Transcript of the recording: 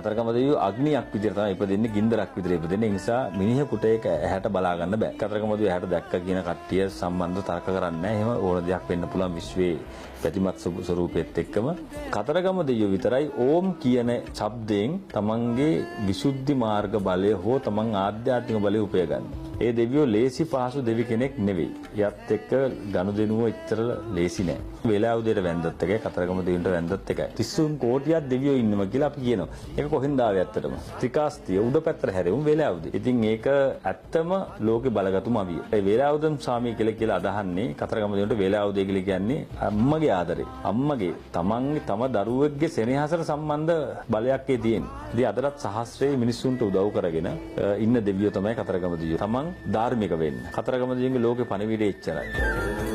කතරගම දෙවියෝ අග්නියක් විදිහට තමයි ඉපදෙන්නේ, ගින්දරක් විදිහට ඉපදෙන්නේ. ඒ නිසා මිනිහෙකුට ඒක ඇහැට බලා ගන්න බෑ. කතරගම දෙවියෝ ඇහැට දැක්ක කියන කට්ටිය සම්බන්ධ තර්ක කරන්නේ නැහැ. එහෙම ඕන දෙයක් වෙන්න පුළුවන් විශ්වයේ පැතිමත් ස්වරූපෙත් එක්කම. කතරගම දෙවියෝ විතරයි ඕම් කියන ශබ්දයෙන් තමන්ගේ විසුද්ධි මාර්ග බලය හෝ තමන් ආධ්‍යාත්මික බලය උපයගන්නේ. ඒ දෙවියෝ ලේසි පහසු දෙවි කෙනෙක් නෙවෙයි. යත් එක්ක ගනුදෙනුව එච්චර ලේසි නෑ. වේලාව උදේට වැන්දත් එකයි, කතරගම දෙවියන්ට වැන්දත් එකයි. 30 කෝටියක් දෙවියෝ ඉන්නවා කියලා අපි කියනවා. ඒක කොහෙන්ද ආවේ ඇත්තටම? ත්‍රිකාස්තිය උඩ පැත්තට හැරෙවුම් වේලාව උදේ. ඉතින් ඒක ඇත්තම ලෝකේ බලගතුම අවිය. ඒ වේලාව උදම් සාමී කියලා අදහන්නේ කතරගම දෙවියන්ට වේලාව උදේ කියලා කියන්නේ අම්මගේ ආදරේ. අම්මගේ තමන්ගේ තම දරුවෙක්ගේ සෙනෙහසට සම්බන්ධ බලයක් ඒ තියෙන්නේ. ඉතින් අදටත් සහස්‍රයේ මිනිස්සුන්ට උදව් කරගෙන ඉන්න දෙවියෝ තමයි කතරගම දෙවියෝ. තමන් ධාර්මික වෙන්න. කතරගම දෙවියන්ගේ ලෝකේ පණිවිඩය එච්චරයි.